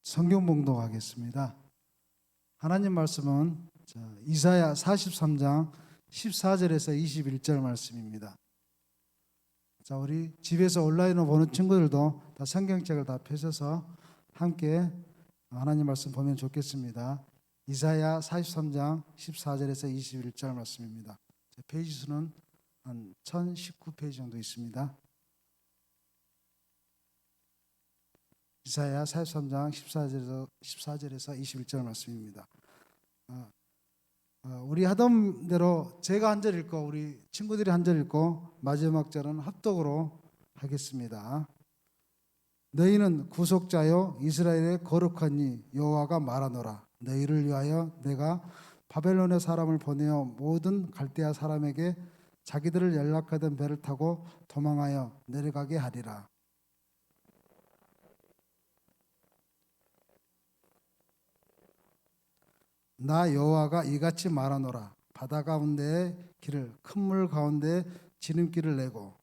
성경 봉독하겠습니다. 하나님 말씀은 이사야 43장 14절에서 21절 말씀입니다. 자, 우리 집에서 온라인으로 보는 친구들도 다 성경책을 다 펴셔서 함께 하나님 말씀 보면 좋겠습니다. 이사야 43장 14절에서 21절 말씀입니다. 페이지 수는 한 1019페이지 정도 있습니다. 이사야 43장 14절에서 21절 말씀입니다. 우리 하던 대로 제가 한 절 읽고 우리 친구들이 한 절 읽고 마지막 절은 합독으로 하겠습니다. 너희는 구속자여 이스라엘의 거룩한 이 여호와가 말하노라. 너희를 위하여 내가 바벨론의 사람을 보내어 모든 갈대아 사람에게 자기들을 연락하던 배를 타고 도망하여 내려가게 하리라. 나 여호와가 이같이 말하노라. 바다 가운데의 길을 큰 물 가운데 지름길을 내고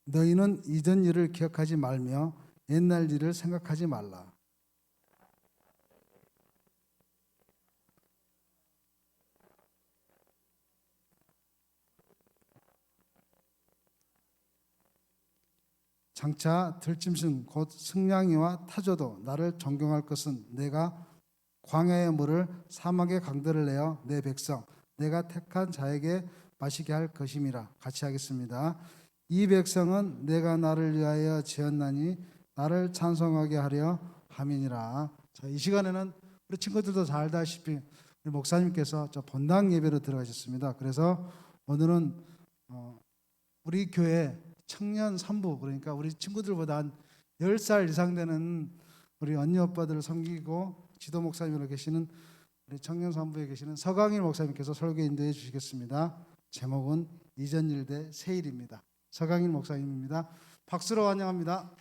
너희는 이전 일을 기억하지 말며 옛날 일을 생각하지 말라. 장차 들짐승 곧 승냥이와 타조도 나를 존경할 것은 내가 광야의 물을 사막의 강들을 내어 내 백성 내가 택한 자에게 마시게 할 것임이라. 같이 하겠습니다. 이 백성은 내가 나를 위하여 지었나니 나를 찬송하게 하려 함이니라. 자, 이 시간에는 우리 친구들도 잘 알다시피 우리 목사님께서 본당 예배로 들어가셨습니다. 그래서 오늘은 우리 교회 청년 산부, 그러니까 우리 친구들보다 한 10살 이상 되는 우리 언니 오빠들을 섬기고 지도 목사님으로 계시는 우리 청년 산부에 계시는 서강일 목사님께서 설교 인도해 주시겠습니다. 제목은 이전 일 대 새 일입니다. 서강일 목사님입니다. 박수로 환영합니다.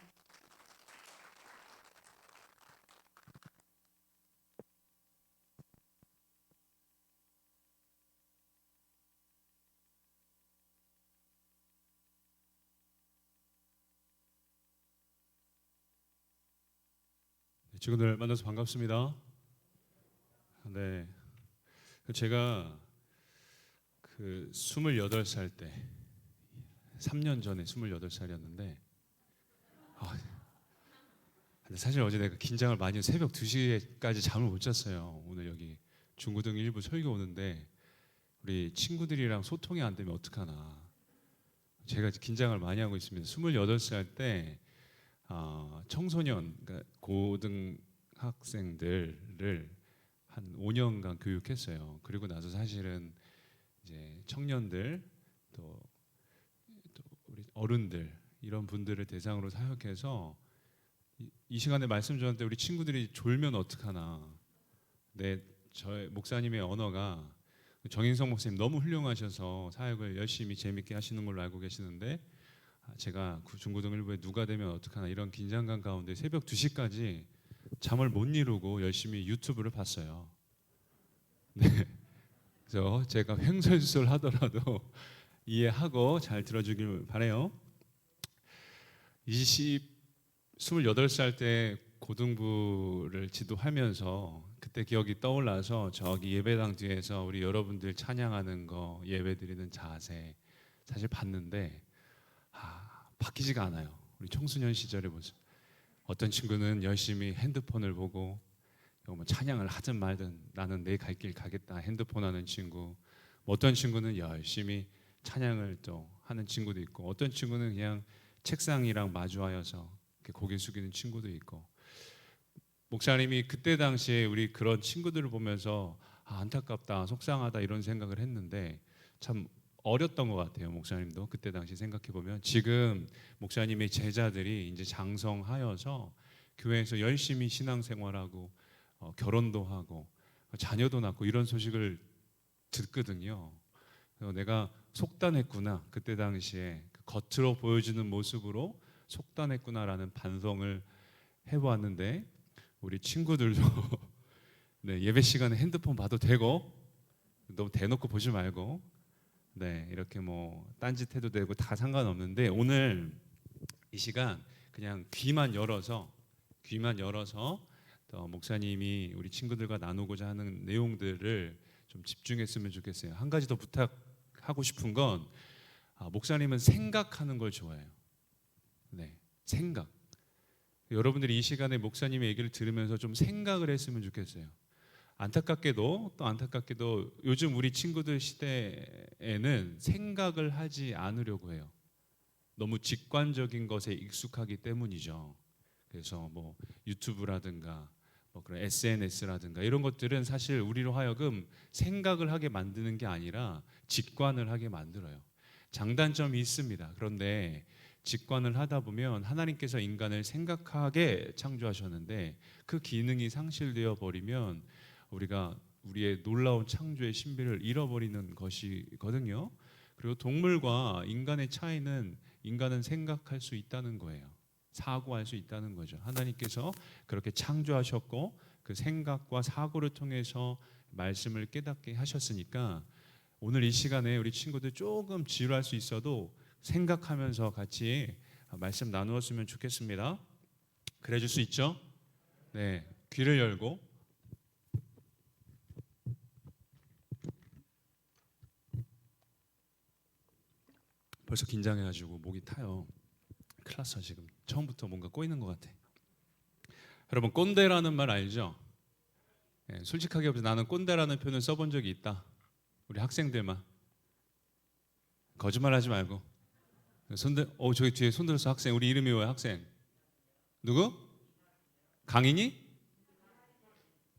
친구들 만나서 반갑습니다. 네, 제가 28살 때 3년 전에 28살이었는데 사실 어제 내가 긴장을 많이 해서 새벽 2시까지 잠을 못 잤어요. 오늘 여기 중고등 일부 설교 오는데 우리 친구들이랑 소통이 안 되면 어떡하나 제가 긴장을 많이 하고 있습니다. 28살 때 청소년, 그러니까 고등학생들을 한 5년간 교육했어요. 그리고 나서 사실은 이제 청년들 또 우리 어른들 이런 분들을 대상으로 사역해서 이 시간에 말씀 전할 때 우리 친구들이 졸면 어떡하나. 저의 목사님의 언어가 정인성 목사님 너무 훌륭하셔서 사역을 열심히 재밌게 하시는 걸로 알고 계시는데 제가 중고등 일부에 누가 되면 어떡하나 이런 긴장감 가운데 새벽 2시까지 잠을 못 이루고 열심히 유튜브를 봤어요. 네. 그래서 제가 횡설수설 하더라도 이해하고 잘 들어주길 바라요. 28살 때 고등부를 지도하면서 그때 기억이 떠올라서 저기 예배당 뒤에서 우리 여러분들 찬양하는 거 예배드리는 자세 사실 봤는데 바뀌지가 않아요. 우리 청소년 시절의 모습. 어떤 친구는 열심히 핸드폰을 보고 찬양을 하든 말든 나는 내 갈 길 가겠다 핸드폰 하는 친구, 어떤 친구는 열심히 찬양을 또 하는 친구도 있고, 어떤 친구는 그냥 책상이랑 마주하여서 고개 숙이는 친구도 있고. 목사님이 그때 당시에 우리 그런 친구들을 보면서 안타깝다 속상하다 이런 생각을 했는데 참 어렸던 것 같아요. 목사님도 그때 당시 생각해 보면 지금 목사님의 제자들이 이제 장성하여서 교회에서 열심히 신앙생활하고 결혼도 하고 자녀도 낳고 이런 소식을 듣거든요. 그래서 내가 속단했구나, 그때 당시에 겉으로 보여주는 모습으로 속단했구나라는 반성을 해보았는데 우리 친구들도 네, 예배 시간에 핸드폰 봐도 되고 너무 대놓고 보지 말고 네 이렇게 뭐 딴짓해도 되고 다 상관없는데 오늘 이 시간 그냥 귀만 열어서 목사님이 우리 친구들과 나누고자 하는 내용들을 좀 집중했으면 좋겠어요. 한 가지 더 부탁하고 싶은 건 목사님은 생각하는 걸 좋아해요. 네, 생각. 여러분들이 이 시간에 목사님의 얘기를 들으면서 좀 생각을 했으면 좋겠어요. 안타깝게도 요즘 우리 친구들 시대에는 생각을 하지 않으려고 해요. 너무 직관적인 것에 익숙하기 때문이죠. 그래서 뭐 유튜브라든가 뭐 그런 SNS라든가 이런 것들은 사실 우리로 하여금 생각을 하게 만드는 게 아니라 직관을 하게 만들어요. 장단점이 있습니다. 그런데 직관을 하다 보면 하나님께서 인간을 생각하게 창조하셨는데 그 기능이 상실되어 버리면 우리가 우리의 놀라운 창조의 신비를 잃어버리는 것이거든요. 그리고 동물과 인간의 차이는 인간은 생각할 수 있다는 거예요. 사고할 수 있다는 거죠. 하나님께서 그렇게 창조하셨고 그 생각과 사고를 통해서 말씀을 깨닫게 하셨으니까 오늘 이 시간에 우리 친구들 조금 지루할 수 있어도 생각하면서 같이 말씀 나누었으면 좋겠습니다. 그래 줄 수 있죠? 네, 귀를 열고 벌써 긴장해가지고 목이 타요. 큰일 났어 지금. 처음부터 뭔가 꼬이는 것 같아. 여러분 꼰대라는 말 알죠? 네, 솔직하게 나는 꼰대라는 표현을 써본 적이 있다. 우리 학생들만. 거짓말하지 말고. 손들. 저기 뒤에 손들어서 학생. 우리 이름이 뭐야 학생? 누구? 강인이?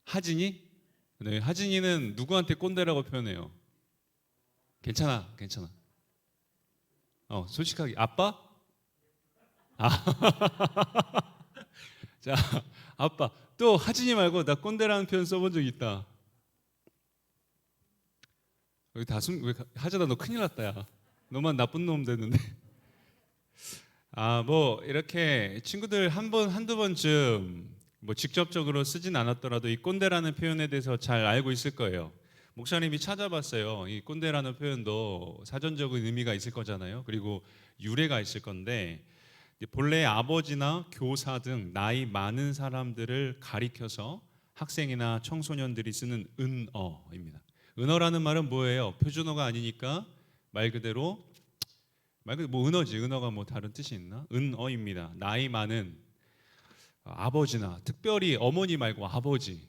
하진이? 네, 하진이는 누구한테 꼰대라고 표현해요? 괜찮아. 솔직하게 아빠? 자, 아빠. 또 하진이 말고 나 꼰대라는 표현 써본 적 있다. 여기 왜 하진아 너 큰일 났다 야. 너만 나쁜 놈 되는데. 뭐 이렇게 친구들 한두 번쯤 뭐 직접적으로 쓰진 않았더라도 이 꼰대라는 표현에 대해서 잘 알고 있을 거예요. 목사님이 찾아봤어요. 이 꼰대라는 표현도 사전적인 의미가 있을 거잖아요. 그리고 유래가 있을 건데 본래 아버지나 교사 등 나이 많은 사람들을 가리켜서 학생이나 청소년들이 쓰는 은어입니다. 은어라는 말은 뭐예요? 표준어가 아니니까 말 그대로 뭐 은어지. 은어가 뭐 다른 뜻이 있나? 은어입니다. 나이 많은 아버지나 특별히 어머니 말고 아버지.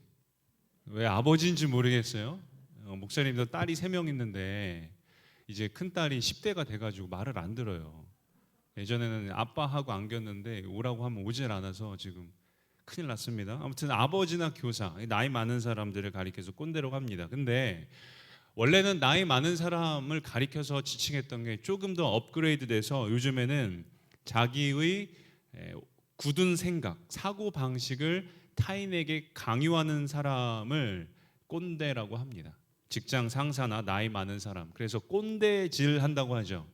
왜 아버지인지 모르겠어요. 목사님도 딸이 3명 있는데 이제 큰 딸이 10대가 돼가지고 말을 안 들어요. 예전에는 아빠하고 안겼는데 오라고 하면 오질 않아서 지금 큰일 났습니다. 아무튼 아버지나 교사, 나이 많은 사람들을 가리켜서 꼰대라고 합니다. 근데 원래는 나이 많은 사람을 가리켜서 지칭했던 게 조금 더 업그레이드돼서 요즘에는 자기의 굳은 생각, 사고 방식을 타인에게 강요하는 사람을 꼰대라고 합니다. 직장 상사나 나이 많은 사람. 그래서 꼰대질 한다고 하죠.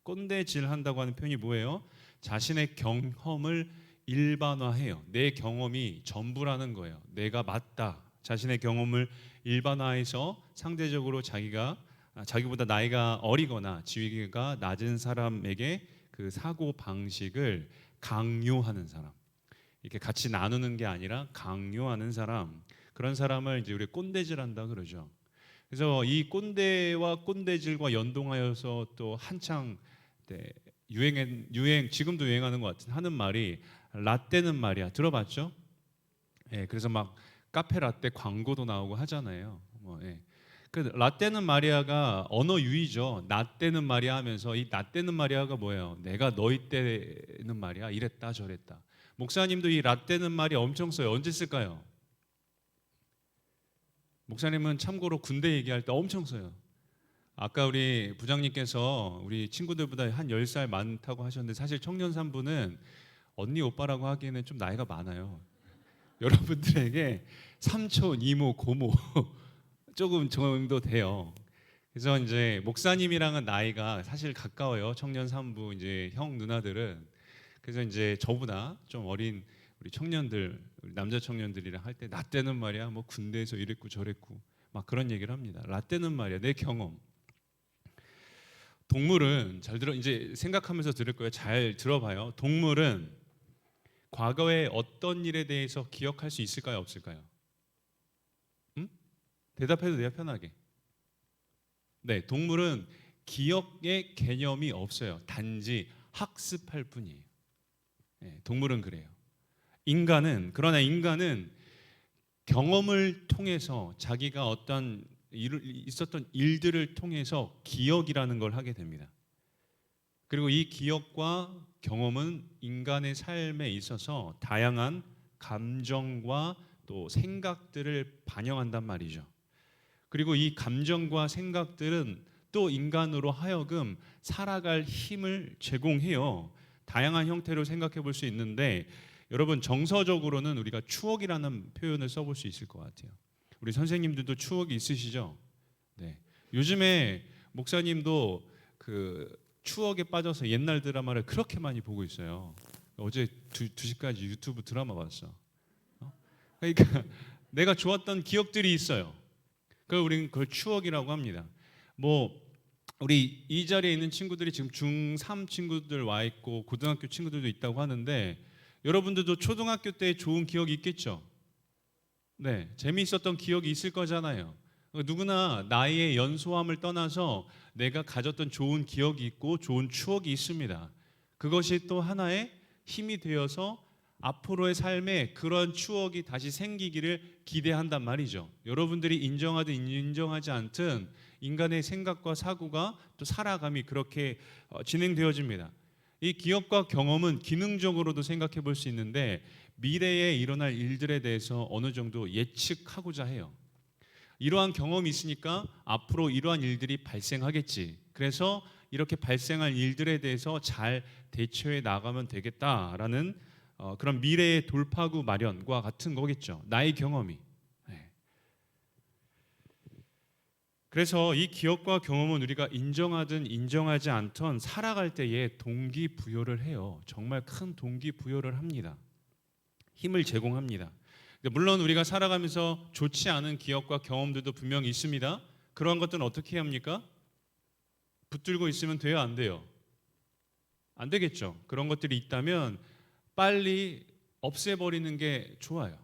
꼰대질 한다고 하는 표현이 뭐예요? 자신의 경험을 일반화해요. 내 경험이 전부라는 거예요. 내가 맞다. 자신의 경험을 일반화해서 상대적으로 자기보다 나이가 어리거나 지위가 낮은 사람에게 그 사고 방식을 강요하는 사람. 이렇게 같이 나누는 게 아니라 강요하는 사람. 그런 사람을 이제 우리 꼰대질한다 그러죠. 그래서 이 꼰대와 꼰대질과 연동하여서 또 한창 지금도 유행하는 것 같은 하는 말이 라떼는 말이야. 들어봤죠? 예, 그래서 막 카페 라떼 광고도 나오고 하잖아요. 그 라떼는 마리아가 언어 유희죠. 나 때는 마리아 하면서 이 나 때는 마리아가 뭐예요? 내가 너희 때는 말이야 이랬다 저랬다. 목사님도 이 라떼는 말이 엄청 써요. 언제 쓸까요? 목사님은 참고로 군대 얘기할 때 엄청 써요. 아까 우리 부장님께서 우리 친구들보다 한 10살 많다고 하셨는데 사실 청년산부는 언니 오빠라고 하기에는 좀 나이가 많아요. 여러분들에게 삼촌, 이모, 고모 조금 정도 돼요. 그래서 이제 목사님이랑은 나이가 사실 가까워요. 청년산부 이제 형 누나들은. 그래서 이제 저보다 좀 어린 우리 청년들, 우리 남자 청년들이랑 할 때 나 때는 말이야 뭐 군대에서 이랬고 저랬고 막 그런 얘기를 합니다. 라떼는 말이야 내 경험. 동물은 잘 들어 이제 생각하면서 들을 거예요. 잘 들어봐요. 동물은 과거의 어떤 일에 대해서 기억할 수 있을까요, 없을까요? 응? 대답해도 돼요, 편하게. 네, 동물은 기억의 개념이 없어요. 단지 학습할 뿐이에요. 네, 동물은 그래요. 그러나 인간은 경험을 통해서 자기가 어떤 있었던 일들을 통해서 기억이라는 걸 하게 됩니다. 그리고 이 기억과 경험은 인간의 삶에 있어서 다양한 감정과 또 생각들을 반영한단 말이죠. 그리고 이 감정과 생각들은 또 인간으로 하여금 살아갈 힘을 제공해요. 다양한 형태로 생각해 볼 수 있는데 여러분 정서적으로는 우리가 추억이라는 표현을 써볼 수 있을 것 같아요. 우리 선생님들도 추억이 있으시죠? 네. 요즘에 목사님도 그 추억에 빠져서 옛날 드라마를 그렇게 많이 보고 있어요. 어제 2시까지 유튜브 드라마 봤어. 그러니까 내가 좋았던 기억들이 있어요. 그걸 우리는 그걸 추억이라고 합니다. 뭐 우리 이 자리에 있는 친구들이 지금 중3 친구들 와 있고 고등학교 친구들도 있다고 하는데 여러분들도 초등학교 때 좋은 기억이 있겠죠? 네, 재미있었던 기억이 있을 거잖아요. 누구나 나이의 연소함을 떠나서 내가 가졌던 좋은 기억이 있고 좋은 추억이 있습니다. 그것이 또 하나의 힘이 되어서 앞으로의 삶에 그런 추억이 다시 생기기를 기대한단 말이죠. 여러분들이 인정하든 인정하지 않든 인간의 생각과 사고가 또 살아감이 그렇게 진행되어집니다. 이 기억과 경험은 기능적으로도 생각해 볼 수 있는데 미래에 일어날 일들에 대해서 어느 정도 예측하고자 해요. 이러한 경험이 있으니까 앞으로 이러한 일들이 발생하겠지. 그래서 이렇게 발생할 일들에 대해서 잘 대처해 나가면 되겠다라는 그런 미래의 돌파구 마련과 같은 거겠죠. 나의 경험이. 네. 그래서 이 기억과 경험은 우리가 인정하든 인정하지 않던 살아갈 때에 동기부여를 해요. 정말 큰 동기부여를 합니다. 힘을 제공합니다. 물론 우리가 살아가면서 좋지 않은 기억과 경험들도 분명히 있습니다. 그러한 것들은 어떻게 해야 합니까? 붙들고 있으면 돼요, 안 돼요? 안 되겠죠. 그런 것들이 있다면 빨리 없애버리는 게 좋아요.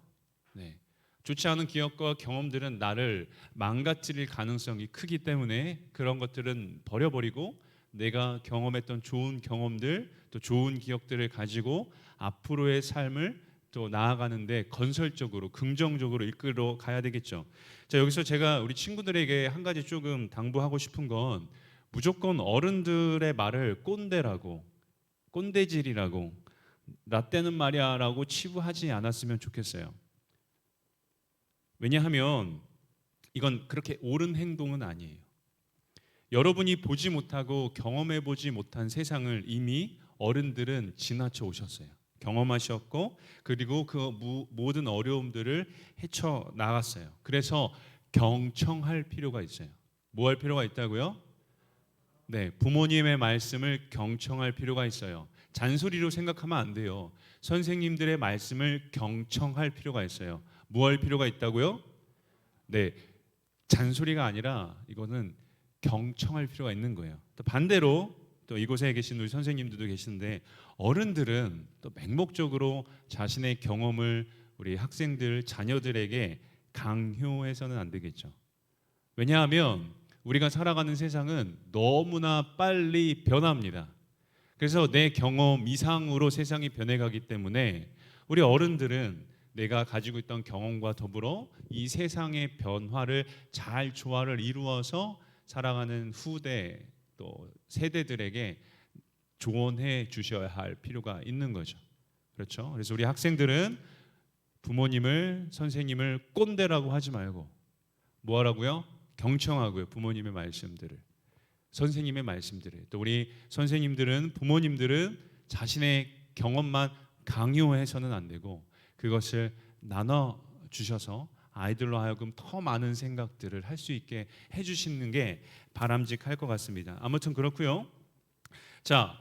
네. 좋지 않은 기억과 경험들은 나를 망가뜨릴 가능성이 크기 때문에 그런 것들은 버려버리고 내가 경험했던 좋은 경험들 또 좋은 기억들을 가지고 앞으로의 삶을 또 나아가는데 건설적으로 긍정적으로 이끌어 가야 되겠죠. 자, 여기서 제가 우리 친구들에게 한 가지 조금 당부하고 싶은 건 무조건 어른들의 말을 꼰대라고 꼰대질이라고 라떼는 말이야라고 치부하지 않았으면 좋겠어요. 왜냐하면 이건 그렇게 옳은 행동은 아니에요. 여러분이 보지 못하고 경험해 보지 못한 세상을 이미 어른들은 지나쳐 오셨어요. 경험하셨고 그리고 그 모든 어려움들을 헤쳐 나갔어요. 그래서 경청할 필요가 있어요. 뭐 할 필요가 있다고요? 네, 부모님의 말씀을 경청할 필요가 있어요. 잔소리로 생각하면 안 돼요. 선생님들의 말씀을 경청할 필요가 있어요. 뭐 할 필요가 있다고요? 네, 잔소리가 아니라 이거는 경청할 필요가 있는 거예요. 또 반대로 또 이곳에 계신 우리 선생님들도 계시는데 어른들은 또 맹목적으로 자신의 경험을 우리 학생들 자녀들에게 강요해서는 안 되겠죠. 왜냐하면 우리가 살아가는 세상은 너무나 빨리 변합니다. 그래서 내 경험 이상으로 세상이 변해가기 때문에 우리 어른들은 내가 가지고 있던 경험과 더불어 이 세상의 변화를 잘 조화를 이루어서 살아가는 후대 또 세대들에게 조언해 주셔야 할 필요가 있는 거죠. 그렇죠? 그래서 우리 학생들은 부모님을 선생님을 꼰대라고 하지 말고 뭐 하라고요? 경청하고요. 부모님의 말씀들을 선생님의 말씀들을 또 우리 선생님들은 부모님들은 자신의 경험만 강요해서는 안 되고 그것을 나눠 주셔서 아이들로 하여금 더 많은 생각들을 할 수 있게 해주시는 게 바람직할 것 같습니다. 아무튼 그렇고요. 자,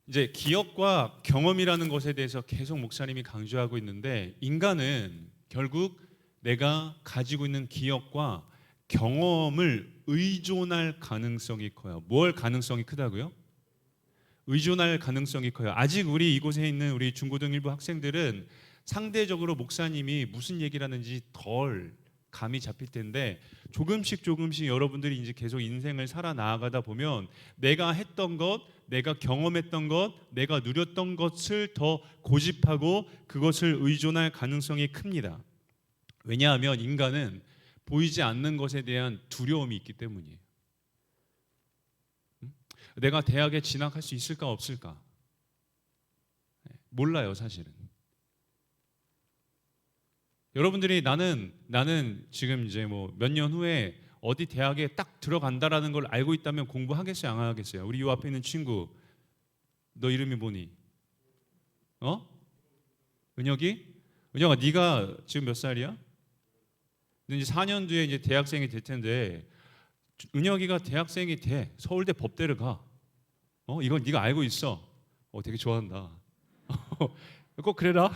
이제 기억과 경험이라는 것에 대해서 계속 목사님이 강조하고 있는데 인간은 결국 내가 가지고 있는 기억과 경험을 의존할 가능성이 커요. 뭘 가능성이 크다고요? 의존할 가능성이 커요. 아직 우리 이곳에 있는 우리 중고등 일부 학생들은 상대적으로 목사님이 무슨 얘기를 하는지 덜 감이 잡힐 텐데 조금씩 여러분들이 이제 계속 인생을 살아 나아가다 보면 내가 했던 것, 내가 경험했던 것, 내가 누렸던 것을 더 고집하고 그것을 의존할 가능성이 큽니다. 왜냐하면 인간은 보이지 않는 것에 대한 두려움이 있기 때문이에요. 내가 대학에 진학할 수 있을까 없을까? 몰라요, 사실은. 여러분들이 나는 지금 이제 뭐 몇 년 후에 어디 대학에 딱 들어간다라는 걸 알고 있다면 공부하겠어요, 안 하겠어요? 우리 요 앞에 있는 친구, 너 이름이 뭐니? 은혁이? 은혁아, 네가 지금 몇 살이야? 너 이제 4년 뒤에 이제 대학생이 될 텐데 은혁이가 대학생이 돼. 서울대 법대를 가. 이건 네가 알고 있어. 되게 좋아한다. 꼭 그래라.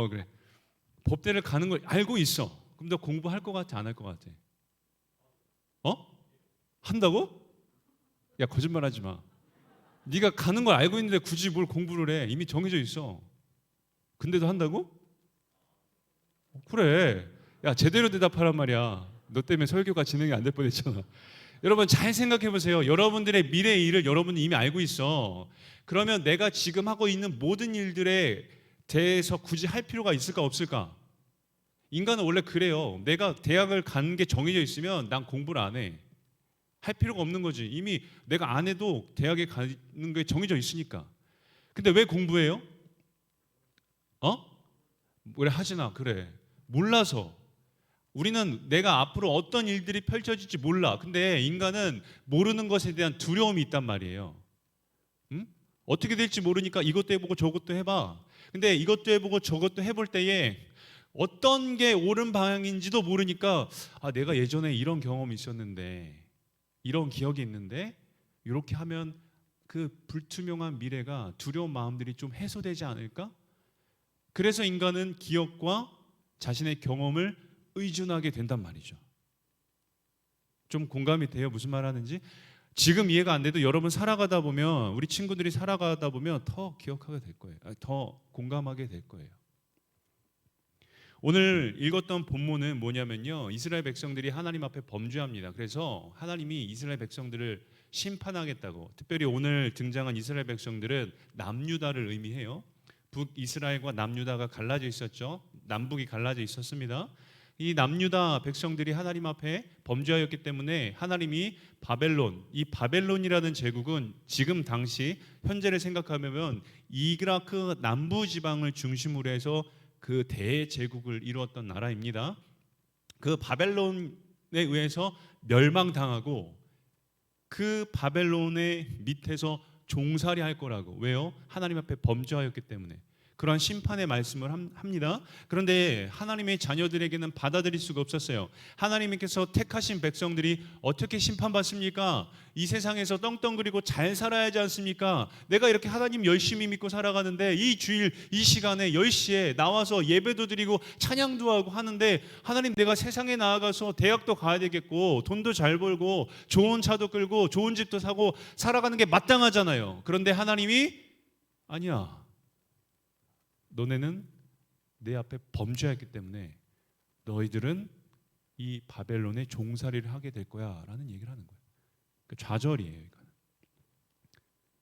그래. 법대를 가는 걸 알고 있어. 그럼 너 공부할 것 같아, 안 할 것 같아? 한다고? 야, 거짓말하지 마. 네가 가는 걸 알고 있는데 굳이 뭘 공부를 해? 이미 정해져 있어. 근데도 한다고? 그래. 야, 제대로 대답하란 말이야. 너 때문에 설교가 진행이 안 될 뻔했잖아. 여러분 잘 생각해 보세요. 여러분들의 미래의 일을 여러분은 이미 알고 있어. 그러면 내가 지금 하고 있는 모든 일들에 대해서 굳이 할 필요가 있을까 없을까? 인간은 원래 그래요. 내가 대학을 가는 게 정해져 있으면 난 공부를 안 해. 할 필요가 없는 거지. 이미 내가 안 해도 대학에 가는 게 정해져 있으니까. 근데 왜 공부해요? 왜 하지나? 그래. 몰라서. 우리는 내가 앞으로 어떤 일들이 펼쳐질지 몰라. 근데 인간은 모르는 것에 대한 두려움이 있단 말이에요. 응? 어떻게 될지 모르니까 이것도 해보고 저것도 해봐. 근데 이것도 해보고 저것도 해볼 때에 어떤 게 옳은 방향인지도 모르니까 내가 예전에 이런 경험이 있었는데 이런 기억이 있는데 이렇게 하면 그 불투명한 미래가 두려운 마음들이 좀 해소되지 않을까? 그래서 인간은 기억과 자신의 경험을 의존하게 된단 말이죠. 좀 공감이 돼요? 무슨 말 하는지? 지금 이해가 안 돼도 여러분 살아가다 보면 우리 친구들이 살아가다 보면 더 기억하게 될 거예요. 더 공감하게 될 거예요. 오늘 읽었던 본문은 뭐냐면요. 이스라엘 백성들이 하나님 앞에 범죄합니다. 그래서 하나님이 이스라엘 백성들을 심판하겠다고. 특별히 오늘 등장한 이스라엘 백성들은 남유다를 의미해요. 북이스라엘과 남유다가 갈라져 있었죠. 남북이 갈라져 있었습니다. 이 남유다 백성들이 하나님 앞에 범죄하였기 때문에 하나님이 바벨론, 이 바벨론이라는 제국은 지금 당시 현재를 생각하면 이라크 남부 지방을 중심으로 해서 그 대제국을 이루었던 나라입니다. 그 바벨론에 의해서 멸망당하고 그 바벨론의 밑에서 종살이 할 거라고. 왜요? 하나님 앞에 범죄하였기 때문에. 그러한 심판의 말씀을 합니다. 그런데 하나님의 자녀들에게는 받아들일 수가 없었어요. 하나님께서 택하신 백성들이 어떻게 심판받습니까? 이 세상에서 떵떵거리고 잘 살아야지 않습니까? 내가 이렇게 하나님 열심히 믿고 살아가는데 이 주일 이 시간에 10시에 나와서 예배도 드리고 찬양도 하고 하는데 하나님, 내가 세상에 나아가서 대학도 가야 되겠고 돈도 잘 벌고 좋은 차도 끌고 좋은 집도 사고 살아가는 게 마땅하잖아요. 그런데 하나님이 아니야. 너네는 내 앞에 범죄했기 때문에 너희들은 이 바벨론의 종살이를 하게 될 거야 라는 얘기를 하는 거예요. 그 좌절이에요. 이거는.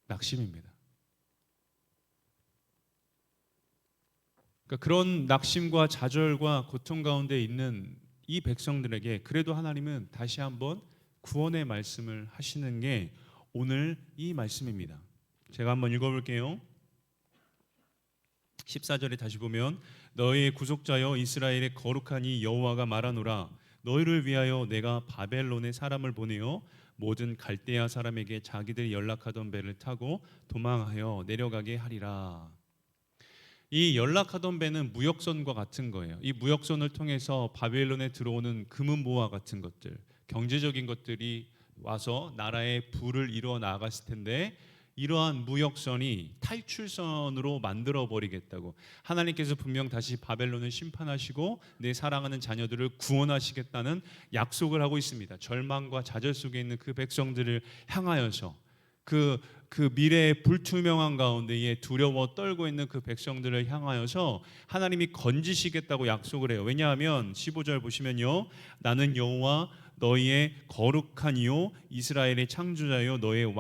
낙심입니다. 그러니까 그런 낙심과 좌절과 고통 가운데 있는 이 백성들에게 그래도 하나님은 다시 한번 구원의 말씀을 하시는 게 오늘 이 말씀입니다. 제가 한번 읽어볼게요. 14절에 다시 보면 너희의 구속자여 이스라엘의 거룩한 이 여호와가 말하노라. 너희를 위하여 내가 바벨론의 사람을 보내어 모든 갈대아 사람에게 자기들이 연락하던 배를 타고 도망하여 내려가게 하리라. 이 연락하던 배는 무역선과 같은 거예요. 이 무역선을 통해서 바벨론에 들어오는 금은보화 같은 것들, 경제적인 것들이 와서 나라의 부를 이루어 나갔을 텐데 이러한 무역선이 탈출선으로 만들어 버리겠다고. 하나님께서 분명 다시 바벨론을 심판하시고 내 사랑하는 자녀들을 구원하시겠다는 약속을 하고 있습니다. 절망과 좌절 속에 있는 그 백성들을 향하여서 그 미래의 불투명한 가운데에 두려워 떨고 있는 그 백성들을 향하여서 하나님이 건지시겠다고 약속을 해요. 왜냐하면 15절 보시면요, 나는 여호와 너희의 거룩한 이요 이스라엘의 창조자요 너의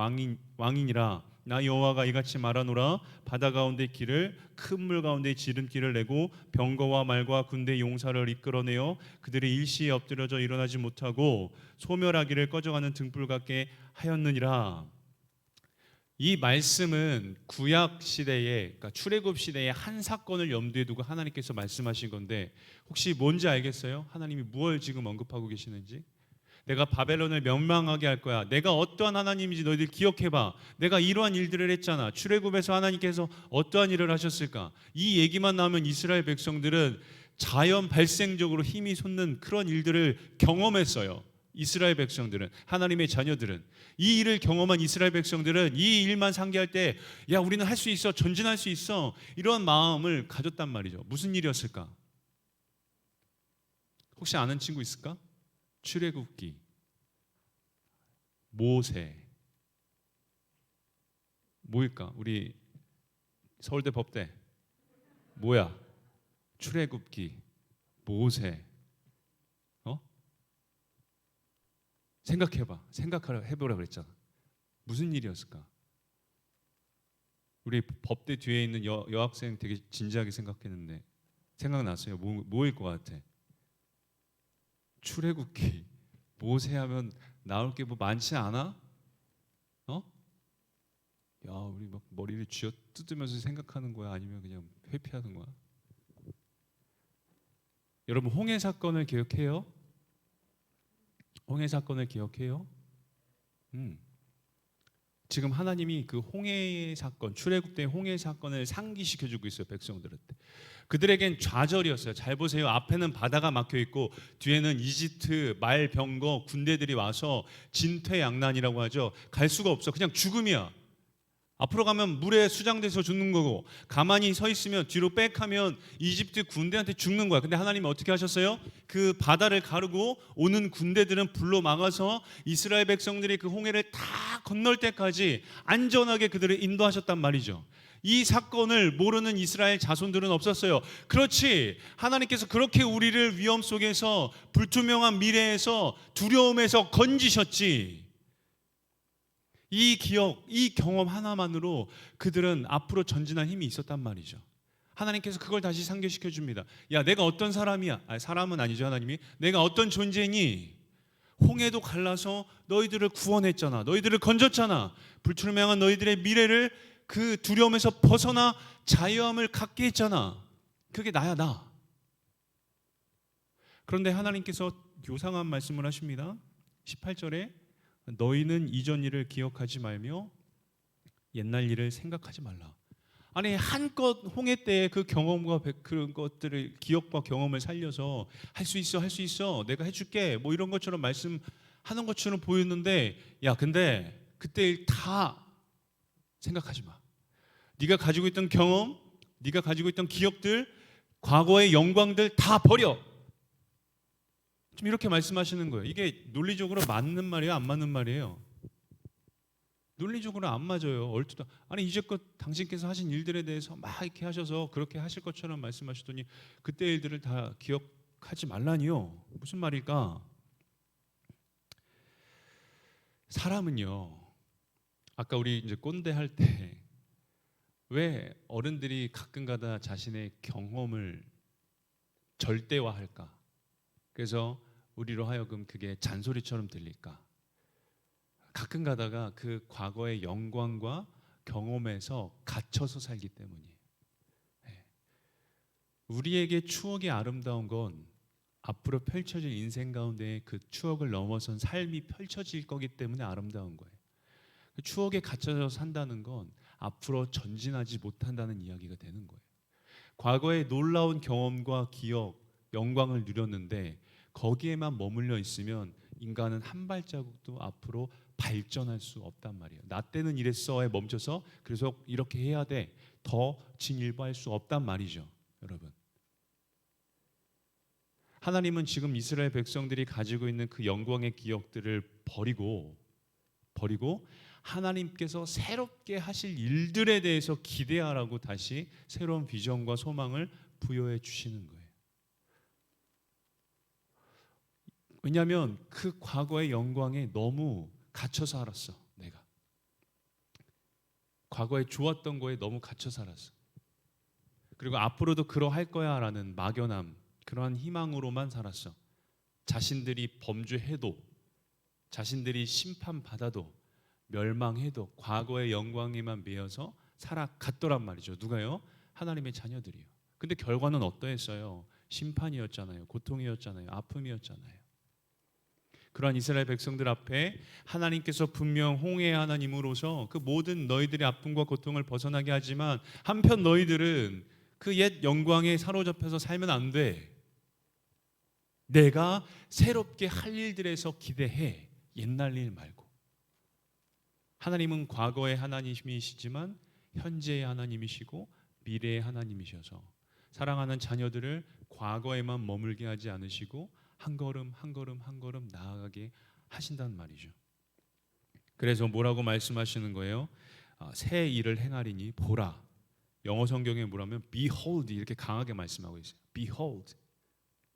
왕이니라. 나 여호와가 이같이 말하노라. 바다 가운데 길을 큰 물 가운데 지름길을 내고 병거와 말과 군대 용사를 이끌어내어 그들의 일시에 엎드려져 일어나지 못하고 소멸하기를 꺼져가는 등불 같게 하였느니라. 이 말씀은 구약 시대에, 그러니까 출애굽 시대의 한 사건을 염두에 두고 하나님께서 말씀하신 건데, 혹시 뭔지 알겠어요? 하나님이 무엇을 지금 언급하고 계시는지? 내가 바벨론을 멸망하게 할 거야. 내가 어떠한 하나님인지 너희들 기억해봐. 내가 이러한 일들을 했잖아. 출애굽에서 하나님께서 어떠한 일을 하셨을까? 이 얘기만 나오면 이스라엘 백성들은 자연 발생적으로 힘이 솟는 그런 일들을 경험했어요. 이스라엘 백성들은, 하나님의 자녀들은, 이 일을 경험한 이스라엘 백성들은 이 일만 상기할 때, 야, 우리는 할 수 있어, 전진할 수 있어, 이런 마음을 가졌단 말이죠. 무슨 일이었을까? 혹시 아는 친구 있을까? 출애굽기, 모세, 뭐일까? 우리 서울대 법대 뭐야? 출애굽기, 모세. 해보라 그랬잖아. 무슨 일이었을까? 우리 법대 뒤에 있는 여학생 되게 진지하게 생각했는데 생각났어요. 뭐일 것 같아? 출애굽기, 모세하면 나올 게 뭐 많지 않아? 야, 우리 막 머리를 쥐어 뜯으면서 생각하는 거야? 아니면 그냥 회피하는 거야? 여러분, 홍해 사건을 기억해요? 홍해 사건을 기억해요? 지금 하나님이 그 홍해 사건, 출애굽 때 홍해 사건을 상기시켜주고 있어요, 백성들한테. 그들에겐 좌절이었어요. 잘 보세요. 앞에는 바다가 막혀 있고 뒤에는 이집트 말 병거 군대들이 와서 진퇴양난이라고 하죠. 갈 수가 없어. 그냥 죽음이야. 앞으로 가면 물에 수장돼서 죽는 거고, 가만히 서 있으면 뒤로 빽하면 이집트 군대한테 죽는 거야. 근데 하나님이 어떻게 하셨어요? 그 바다를 가르고 오는 군대들은 불로 막아서 이스라엘 백성들이 그 홍해를 다 건널 때까지 안전하게 그들을 인도하셨단 말이죠. 이 사건을 모르는 이스라엘 자손들은 없었어요. 그렇지, 하나님께서 그렇게 우리를 위험 속에서, 불투명한 미래에서, 두려움에서 건지셨지. 이 기억, 이 경험 하나만으로 그들은 앞으로 전진할 힘이 있었단 말이죠. 하나님께서 그걸 다시 상기시켜 줍니다. 야, 내가 어떤 사람이야? 사람은 아니죠, 하나님이. 내가 어떤 존재니? 홍해도 갈라서 너희들을 구원했잖아. 너희들을 건졌잖아. 불투명한 너희들의 미래를 그 두려움에서 벗어나 자유함을 갖게 했잖아. 그게 나야, 나. 그런데 하나님께서 요상한 말씀을 하십니다. 18절에 너희는 이전 일을 기억하지 말며 옛날 일을 생각하지 말라. 아니, 한껏 홍해 때의 그 경험과 그런 것들을, 기억과 경험을 살려서 할 수 있어, 할 수 있어, 내가 해줄게, 뭐 이런 것처럼 말씀하는 것처럼 보였는데, 야, 근데 그때 일 다 생각하지 마. 네가 가지고 있던 경험, 네가 가지고 있던 기억들, 과거의 영광들 다 버려. 좀 이렇게 말씀하시는 거예요. 이게 논리적으로 맞는 말이에요, 안 맞는 말이에요? 논리적으로 안 맞아요. 아니, 이제껏 당신께서 하신 일들에 대해서 막 이렇게 하셔서 그렇게 하실 것처럼 말씀하시더니 그때 일들을 다 기억하지 말라니요. 무슨 말일까? 사람은요, 아까 우리 이제 꼰대 할 때 왜 어른들이 가끔가다 자신의 경험을 절대화할까? 그래서 우리로 하여금 그게 잔소리처럼 들릴까? 가끔 가다가 그 과거의 영광과 경험에서 갇혀서 살기 때문이에요. 우리에게 추억이 아름다운 건 앞으로 펼쳐질 인생 가운데 그 추억을 넘어선 삶이 펼쳐질 거기 때문에 아름다운 거예요. 그 추억에 갇혀서 산다는 건 앞으로 전진하지 못한다는 이야기가 되는 거예요. 과거의 놀라운 경험과 기억, 영광을 누렸는데 거기에만 머물러 있으면 인간은 한 발자국도 앞으로 발전할 수 없단 말이에요. 나 때는 이랬어에 멈춰서 그래서 이렇게 해야 돼. 더 진일보할 수 없단 말이죠, 여러분. 하나님은 지금 이스라엘 백성들이 가지고 있는 그 영광의 기억들을 버리고 하나님께서 새롭게 하실 일들에 대해서 기대하라고 다시 새로운 비전과 소망을 부여해 주시는 거예요. 왜냐하면 그 과거의 영광에 너무 갇혀 살았어. 내가 과거에 좋았던 거에 너무 갇혀 살았어. 그리고 앞으로도 그러할 거야 라는 막연함, 그러한 희망으로만 살았어. 자신들이 범죄해도, 자신들이 심판받아도, 멸망해도 과거의 영광에만 매여서 살아갔더란 말이죠. 누가요? 하나님의 자녀들이요. 근데 결과는 어떠했어요? 심판이었잖아요. 고통이었잖아요. 아픔이었잖아요. 그러한 이스라엘 백성들 앞에 하나님께서 분명 홍해의 하나님으로서 그 모든 너희들의 아픔과 고통을 벗어나게 하지만 한편 너희들은 그 옛 영광에 사로잡혀서 살면 안 돼. 내가 새롭게 할 일들에서 기대해. 옛날 일 말고. 하나님은 과거의 하나님이시지만 현재의 하나님이시고 미래의 하나님이셔서 사랑하는 자녀들을 과거에만 머물게 하지 않으시고 한 걸음 한 걸음 한 걸음 나아가게 하신단 말이죠. 그래서 뭐라고 말씀하시는 거예요? 새 일을 행하리니 보라. 영어 성경에 뭐라면 behold 이렇게 강하게 말씀하고 있어요. behold,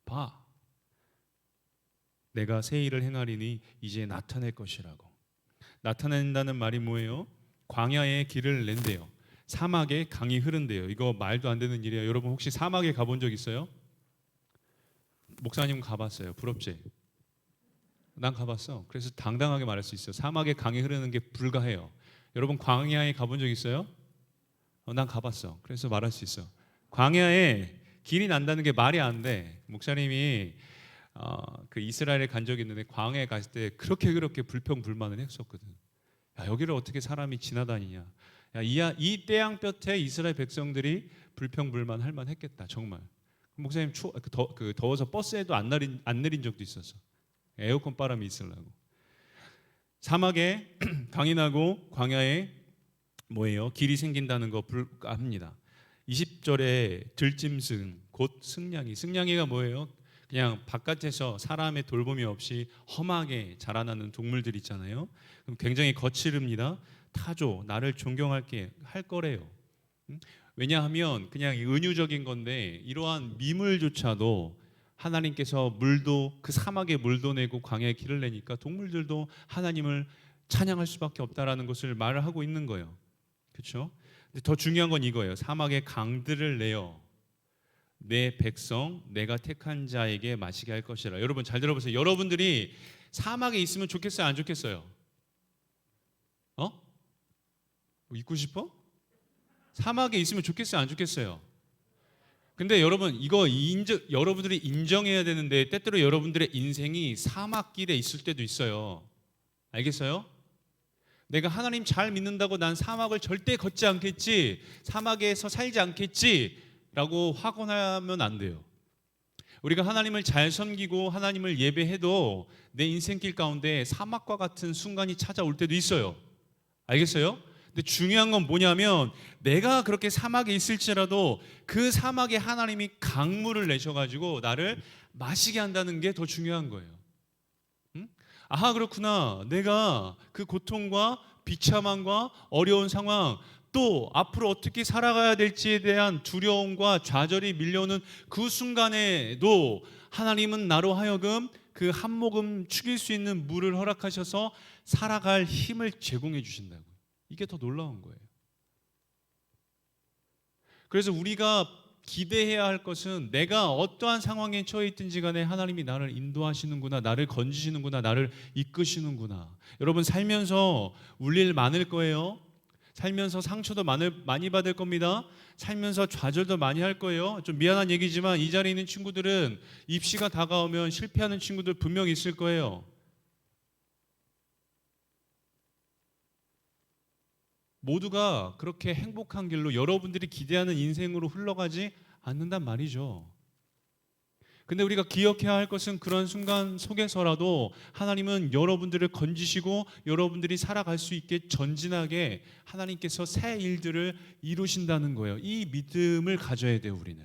봐. 내가 새 일을 행하리니 이제 나타낼 것이라고. 나타낸다는 말이 뭐예요? 광야에 길을 낸대요. 사막에 강이 흐른대요. 이거 말도 안 되는 일이에요. 여러분 혹시 사막에 가본 적 있어요? 목사님 가봤어요. 부럽지? 난 가봤어. 그래서 당당하게 말할 수 있어요. 사막에 강이 흐르는 게 불가해요. 여러분 광야에 가본 적 있어요? 난 가봤어. 그래서 말할 수 있어. 광야에 길이 난다는 게 말이 안 돼. 목사님이 그 이스라엘에 간 적이 있는데 광야에 갔을 때 그렇게 불평불만을 했었거든. 야, 여기를 어떻게 사람이 지나다니냐. 야, 이 태양볕에 이스라엘 백성들이 불평불만 할 만했겠다. 정말. 목사님 더워서 버스에도 안 내린 적도 있었어. 에어컨 바람이 있으려고. 사막에 강이 나고 광야에 뭐예요? 길이 생긴다는 거 불가합니다. 20절에 들짐승 곧 승냥이가 뭐예요? 그냥 바깥에서 사람의 돌봄이 없이 험하게 자라나는 동물들 있잖아요. 그럼 굉장히 거칠습니다. 타조 나를 존경할게 할 거래요. 왜냐하면 그냥 은유적인 건데 이러한 미물조차도 하나님께서 물도 그 사막에 물도 내고 광야에 길을 내니까 동물들도 하나님을 찬양할 수밖에 없다라는 것을 말을 하고 있는 거예요. 그렇죠? 근데 더 중요한 건 이거예요. 사막에 강들을 내어 내 백성 내가 택한 자에게 마시게 할 것이라. 여러분 잘 들어보세요. 여러분들이 사막에 있으면 좋겠어요, 안 좋겠어요? 뭐 있고 싶어? 사막에 있으면 좋겠어요, 안 좋겠어요? 근데 여러분 이거 여러분들이 인정해야 되는데 때때로 여러분들의 인생이 사막길에 있을 때도 있어요. 알겠어요? 내가 하나님 잘 믿는다고 난 사막을 절대 걷지 않겠지, 사막에서 살지 않겠지 라고 확언하면 안 돼요. 우리가 하나님을 잘 섬기고 하나님을 예배해도 내 인생길 가운데 사막과 같은 순간이 찾아올 때도 있어요. 알겠어요? 근데 중요한 건 뭐냐면 내가 그렇게 사막에 있을지라도 그 사막에 하나님이 강물을 내셔가지고 나를 마시게 한다는 게 더 중요한 거예요. 응? 아하, 그렇구나. 내가 그 고통과 비참함과 어려운 상황, 또 앞으로 어떻게 살아가야 될지에 대한 두려움과 좌절이 밀려오는 그 순간에도 하나님은 나로 하여금 그 한 모금 축일 수 있는 물을 허락하셔서 살아갈 힘을 제공해 주신다고. 이게 더 놀라운 거예요. 그래서 우리가 기대해야 할 것은 내가 어떠한 상황에 처해 있든지 간에 하나님이 나를 인도하시는구나, 나를 건지시는구나, 나를 이끄시는구나. 여러분 살면서 울 일 많을 거예요. 살면서 상처도 많이 받을 겁니다. 살면서 좌절도 많이 할 거예요. 좀 미안한 얘기지만 이 자리에 있는 친구들은 입시가 다가오면 실패하는 친구들 분명히 있을 거예요. 모두가 그렇게 행복한 길로 여러분들이 기대하는 인생으로 흘러가지 않는단 말이죠. 근데 우리가 기억해야 할 것은 그런 순간 속에서라도 하나님은 여러분들을 건지시고 여러분들이 살아갈 수 있게 전진하게 하나님께서 새 일들을 이루신다는 거예요. 이 믿음을 가져야 돼요. 우리는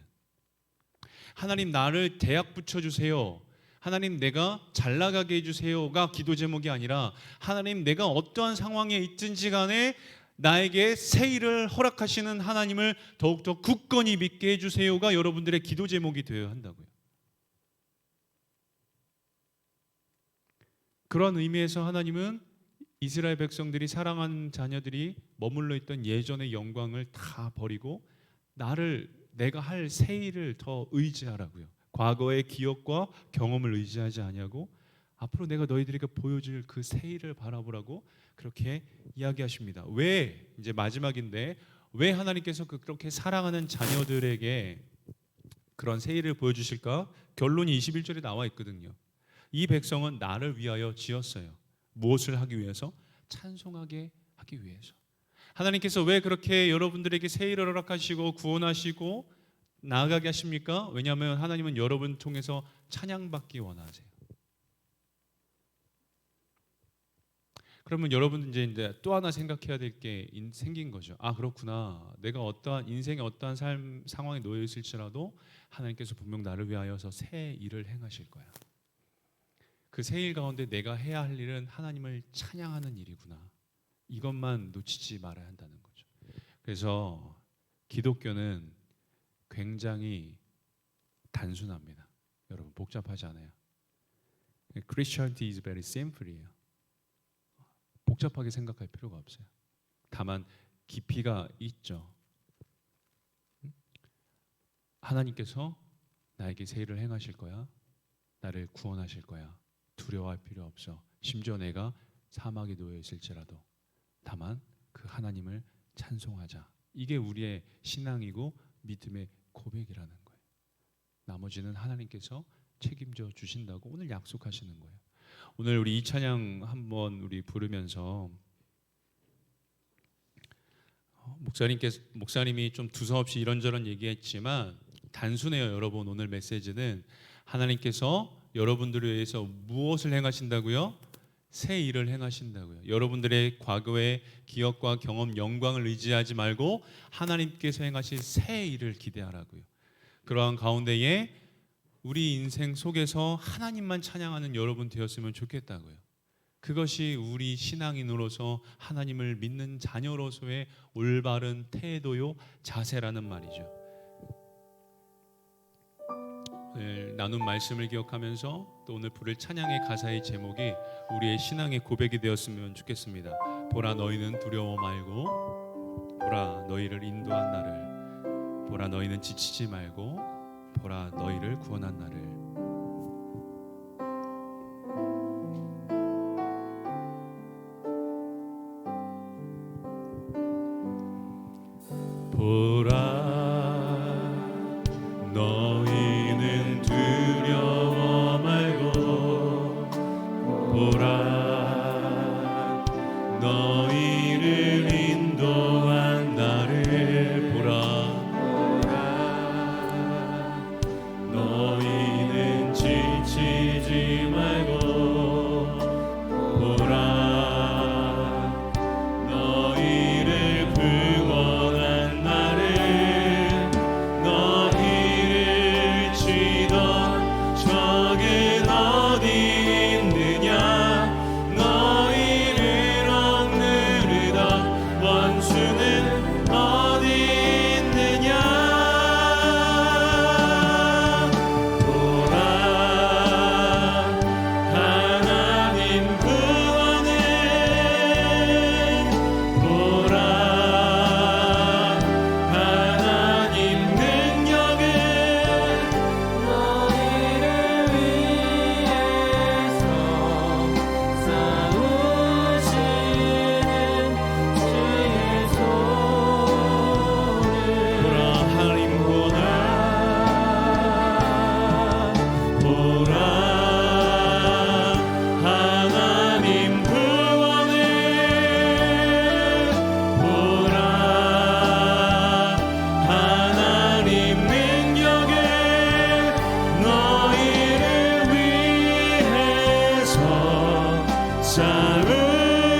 하나님 나를 대학 붙여주세요, 하나님 내가 잘 나가게 해주세요가 기도 제목이 아니라 하나님 내가 어떠한 상황에 있든지 간에 나에게 새 일을 허락하시는 하나님을 더욱더 굳건히 믿게 해주세요가 여러분들의 기도 제목이 되어야 한다고요. 그런 의미에서 하나님은 이스라엘 백성들이 사랑하는 자녀들이 머물러 있던 예전의 영광을 다 버리고 내가 할 새 일을 더 의지하라고요. 과거의 기억과 경험을 의지하지 아니하고 앞으로 내가 너희들에게 보여줄 그 새 일을 바라보라고 그렇게 이야기하십니다. 왜 이제 마지막인데 왜 하나님께서 그렇게 사랑하는 자녀들에게 그런 새 일을 보여주실까? 결론이 21절에 나와 있거든요. 이 백성은 나를 위하여 지었어요. 무엇을 하기 위해서? 찬송하게 하기 위해서. 하나님께서 왜 그렇게 여러분들에게 새 일을 허락하시고 구원하시고 나아가게 하십니까? 왜냐하면 하나님은 여러분 통해서 찬양받기 원하세요. 그러면 여러분 이제 또 하나 생각해야 될 게 생긴 거죠. 아 그렇구나. 내가 어떠한 인생의 어떠한 삶 상황에 놓여 있을지라도 하나님께서 분명 나를 위하여서 새 일을 행하실 거야. 그 새 일 가운데 내가 해야 할 일은 하나님을 찬양하는 일이구나. 이것만 놓치지 말아야 한다는 거죠. 그래서 기독교는 굉장히 단순합니다. 여러분 복잡하지 않아요. Christianity is very simple이에요. 복잡하게 생각할 필요가 없어요. 다만 깊이가 있죠. 하나님께서 나에게 새 일을 행하실 거야. 나를 구원하실 거야. 두려워할 필요 없어. 심지어 내가 사막에 놓여 있을지라도 다만 그 하나님을 찬송하자. 이게 우리의 신앙이고 믿음의 고백이라는 거예요. 나머지는 하나님께서 책임져 주신다고 오늘 약속하시는 거예요. 오늘 우리 이 찬양 한번 우리 부르면서 목사님이 좀 두서없이 이런저런 얘기했지만 단순해요. 여러분 오늘 메시지는 하나님께서 여러분들을 위해서 무엇을 행하신다고요? 새 일을 행하신다고요. 여러분들의 과거의 기억과 경험, 영광을 의지하지 말고 하나님께서 행하실 새 일을 기대하라고요. 그러한 가운데에 우리 인생 속에서 하나님만 찬양하는 여러분 되었으면 좋겠다고요. 그것이 우리 신앙인으로서 하나님을 믿는 자녀로서의 올바른 태도요 자세라는 말이죠. 오늘 나눈 말씀을 기억하면서 또 오늘 부를 찬양의 가사의 제목이 우리의 신앙의 고백이 되었으면 좋겠습니다. 보라 너희는 두려워 말고 보라 너희를 인도한 나를 보라 너희는 지치지 말고 보라 너희를 구원한 나를 보라 너희는 두려워 말고 보라 너희를 인도한 나를 보라 너희는 지치지 말고 보라 너희를 구원한 나를 너희를 치던 적은 어디 있느냐 너희를 얻는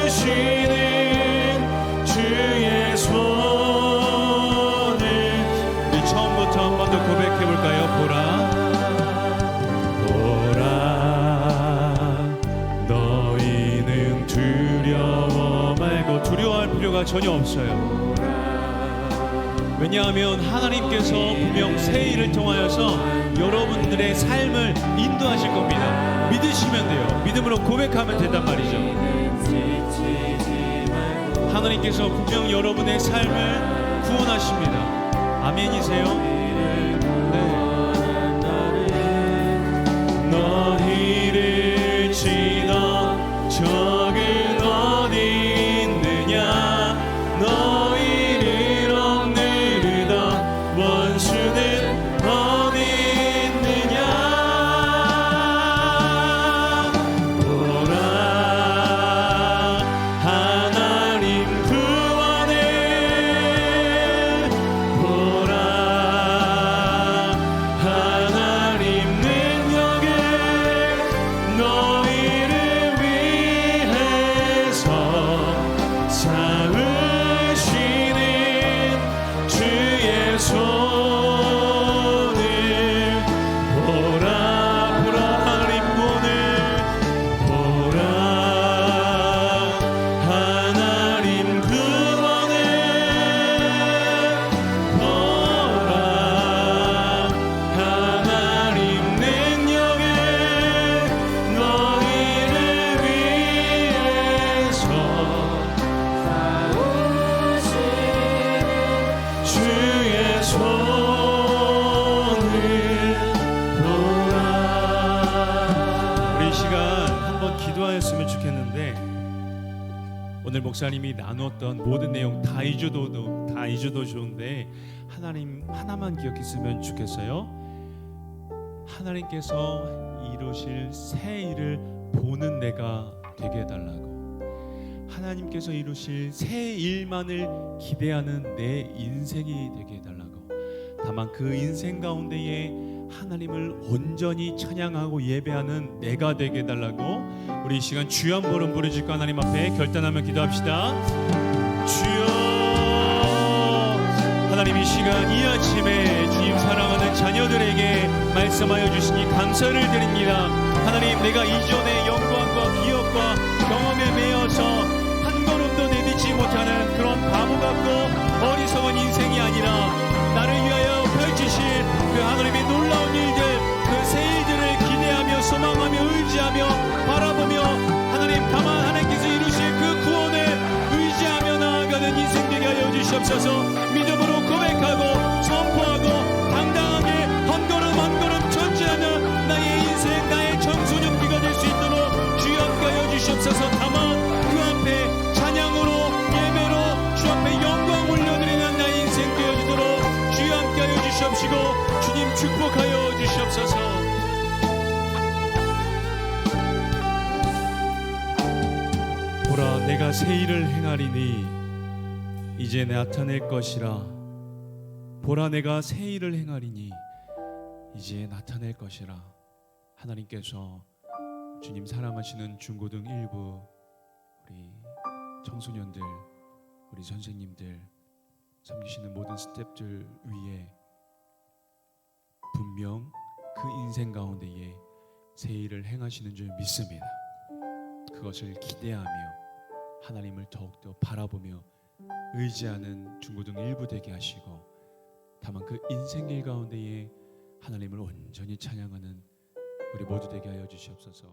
쌓으시는 주의 손을 우리 처음부터 한 번 더 고백해 볼까요? 보라 너희는 두려워 말고 두려워할 필요가 전혀 없어요. 왜냐하면 하나님께서 분명 새 일을 통하여서 여러분들의 삶을 인도하실 겁니다. 믿으시면 돼요. 믿음으로 고백하면 된단 말이죠. 하나님께서 분명 여러분의 삶을 구원하십니다. 아멘이세요? 네. 너희를 치던 적은 어디 있느냐 너희를 억누르던 원수는 어디 있느냐 보라 하나님 구원을 보라 하나님 능력을 너희를 위해서 쌓으시는 주의 손을 보라 하나님 구원을 보라 하나님 구원을 보라 하나님 능력을 너희를 위해서 주의 손을 보라. 우리 이 시간 한번 기도하였으면 좋겠는데 오늘 목사님이 나누었던 모든 내용 다 잊어도 좋은데 하나님 하나만 기억했으면 좋겠어요. 하나님께서 이루실 새 일을 보는 내가 되게 해달라고. 하나님께서 이루실 새 일만을 기대하는 내 인생이 되게 해달라고. 다만 그 인생 가운데에 하나님을 온전히 찬양하고 예배하는 내가 되게 해달라고. 우리 이 시간 주여 한 번은 부르짖고 하나님 앞에 결단하며 기도합시다. 주여, 하나님 이 시간 이 아침에 주님 사랑하는 자녀들에게 말씀하여 주시니 감사를 드립니다. 하나님, 내가 이전의 영광과 기억과 경험에 매여서 한 걸음도 내딛지 못하는 그런 바보 같고 어리석은 인생이 아니라 나를 위하여 펼치신 그 하나님의 놀라운 일들, 그 새 일들을 기대하며 소망하며 의지하며 바라보며 하나님, 다만 하나님께서 이루실 그 구원을 의지하며 나아가는 인생 되게 하여 주시옵소서. 믿음으로 고백하고 선포하고 당당하게 한 걸음 한 걸음 전진하는 나의 인생, 나의 청소년기가 될 수 있도록 주여 함께 하여 주시옵소서. 다만 그 앞에 찬양으로 예배로 주 앞에 영광 올려드리는 나의 인생 되어지도록 주여 함께 하여 주시옵시고 주님 축복하여 주시옵소서. 보라, 내가 새 일을 행하리니 이제 나타낼 것이라. 보라, 내가 새 일을 행하리니 이제 나타낼 것이라. 하나님께서 주님 사랑하시는 중고등 1부 우리 청소년들, 우리 선생님들, 섬기시는 모든 스태프들 위에 분명 그 인생 가운데에 새 일을 행하시는 줄 믿습니다. 그것을 기대하며 하나님을 더욱더 바라보며 의지하는 중고등 1부 되게 하시고, 다만 그 인생길 가운데에 하나님을 온전히 찬양하는 우리 모두 되게 하여 주시옵소서.